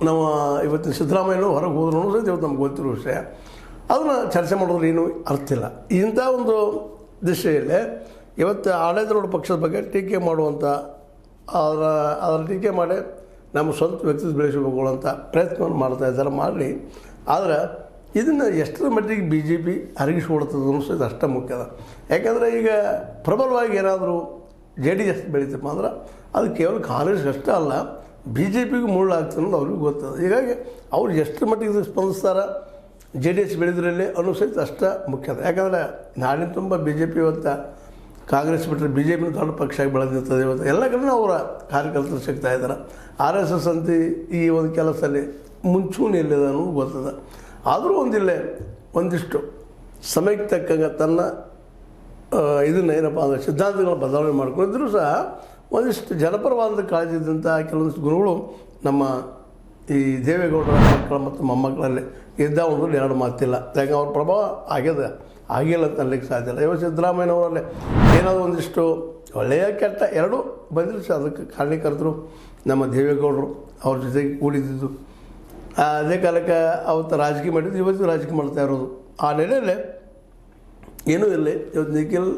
ನಾವು ಇವತ್ತಿನ ಸಿದ್ದರಾಮಯ್ಯನೂ ಹೊರಗೆ ಹೋದ್ರು ಸಹಿತ ಇವತ್ತು ನಮ್ಗೆ ಗೊತ್ತಿರೋ ವಿಷಯ. ಅದನ್ನು ಚರ್ಚೆ ಮಾಡೋದ್ರೆ ಏನೂ ಅರ್ಥ ಇಲ್ಲ. ಇಂಥ ಒಂದು ದಿಶೆಯಲ್ಲಿ ಇವತ್ತು ಆಡಳಿತಾರೂಢ ಪಕ್ಷದ ಬಗ್ಗೆ ಟೀಕೆ ಮಾಡುವಂಥ ಅದರ ಟೀಕೆ ಮಾಡಿ ನಮ್ಮ ಸ್ವಂತ ವ್ಯಕ್ತಿತ್ವ ಬೆಳೆಸಬೇಕು ಅಂತ ಪ್ರಯತ್ನವನ್ನು ಮಾಡ್ತಾಯಿದ್ದಾರೆ, ಮಾಡಲಿ. ಆದರೆ ಇದನ್ನು ಎಷ್ಟರ ಮಟ್ಟಿಗೆ ಬಿ ಜೆ ಪಿ ಅರಗಿಸ್ಕೊಡ್ತದೆ ಅನ್ನಿಸೋದು ಅಷ್ಟೇ ಮುಖ್ಯ ಅದ. ಯಾಕಂದರೆ ಈಗ ಪ್ರಬಲವಾಗಿ ಏನಾದರೂ ಜೆ ಡಿ ಎಸ್ ಬೆಳೀತಪ್ಪ ಅಂದ್ರೆ ಅದು ಕೇವಲ ಕಾಂಗ್ರೆಸ್ ಅಷ್ಟೇ ಅಲ್ಲ, ಬಿ ಜೆ ಪಿಗೂ ಮುಳ್ಳಾಗ್ತದೆ ಅನ್ನೋದು ಅವ್ರಿಗೂ ಗೊತ್ತದ. ಹೀಗಾಗಿ ಅವ್ರು ಎಷ್ಟರ ಮಟ್ಟಿಗೆ ಸ್ಪಂದಿಸ್ತಾರೆ ಜೆ ಡಿ ಎಸ್ ಬೆಳೆದ್ರಲ್ಲಿ ಅನ್ನೋ ಸಹಿತ ಅಷ್ಟೇ ಮುಖ್ಯ ಅದ. ಯಾಕಂದರೆ ನಾಡಿನ ತುಂಬ ಬಿ ಜೆ ಪಿ ಇವತ್ತು ಕಾಂಗ್ರೆಸ್ ಬಿಟ್ಟರೆ ಬಿ ಜೆ ಪಿನ ದೊಡ್ಡ ಪಕ್ಷ ಆಗಿ ಬೆಳೆದಿರ್ತದೆ. ಇವತ್ತು ಎಲ್ಲ ಕಡೆ ಅವರ ಕಾರ್ಯಕರ್ತರು ಸಿಗ್ತಾ ಇದ್ದಾರೆ. ಆರ್ ಎಸ್ ಎಸ್ ಅಂತ ಈ ಒಂದು ಕೆಲಸದಲ್ಲಿ ಮುಂಚೂಣಿಯಲ್ಲಿದೆ ಅನ್ನೋದು ಗೊತ್ತದ. ಆದರೂ ಒಂದಿಷ್ಟು ಸಮಯಕ್ಕೆ ತಕ್ಕಂಗೆ ತನ್ನ ಇದನ್ನು ಏನಪ್ಪ ಅಂದರೆ ಸಿದ್ಧಾಂತಗಳ ಬದಲಾವಣೆ ಮಾಡ್ಕೊಂಡಿದ್ರು ಸಹ ಒಂದಿಷ್ಟು ಜನಪರವಾದ ಕಾಳಜಿ ಇದ್ದಂಥ ಕೆಲವೊಂದಿಷ್ಟು ಗುಣಗಳು ನಮ್ಮ ಈ ದೇವೇಗೌಡರ ಮಕ್ಕಳ ಮತ್ತು ಮೊಮ್ಮಕ್ಕಳಲ್ಲಿ ಇದ್ದಾವಂದ್ರೆ ಎರಡು ಮಾತಿಲ್ಲ. ಯಾಕೆ ಅವ್ರ ಪ್ರಭಾವ ಆಗಿಲ್ಲ ಅಂತ ಅನ್ಲಿಕ್ಕೆ ಸಾಧ್ಯ ಇಲ್ಲ. ಇವತ್ತು ಸಿದ್ದರಾಮಯ್ಯನವರಲ್ಲಿ ಏನಾದರೂ ಒಂದಿಷ್ಟು ಒಳ್ಳೆಯ ಕೆಟ್ಟ ಎರಡೂ ಬಂದಿಲ್ಲ ಸಹ ಅದಕ್ಕೆ ಕಾರಣೀಕರ್ತರು ನಮ್ಮ ದೇವೇಗೌಡರು ಅವ್ರ ಜೊತೆಗೆ ಕೂಡಿದ್ದು. ಅದೇ ಕಾಲಕ್ಕೆ ಅವತ್ತು ರಾಜಕೀಯ ಮಾಡಿದ್ದು, ಇವತ್ತು ರಾಜಕೀಯ ಮಾಡ್ತಾ ಇರೋದು. ಆ ನೆಲೆಯಲ್ಲಿ ಏನೂ ಇಲ್ಲ. ಇವತ್ತು ನಿಖಿಲ್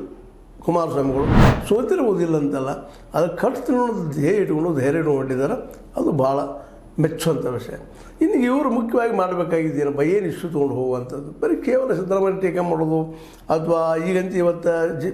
ಕುಮಾರಸ್ವಾಮಿಗಳು ಸೋತಿರುವುದಿಲ್ಲ ಅಂತಲ್ಲ, ಅದಕ್ಕೆ ಕಟ್ತು ನೋಡೋದು ಧ್ಯೇಯ ಇಟ್ಕೊಂಡು ಧೈರ್ಯ ಇಟ್ಕೊಂಡಿದ್ದಾರೆ. ಅದು ಭಾಳ ಮೆಚ್ಚುವಂಥ ವಿಷಯ. ಇನ್ನು ಇವರು ಮುಖ್ಯವಾಗಿ ಮಾಡಬೇಕಾಗಿದ್ದೇನಪ್ಪ, ಏನು ಇಶ್ಯೂ ತೊಗೊಂಡು ಹೋಗುವಂಥದ್ದು. ಬರೀ ಕೇವಲ ಸಿದ್ದರಾಮಯ್ಯ ಟೀಕೆ ಮಾಡೋದು ಅಥವಾ ಈಗಂತ ಇವತ್ತು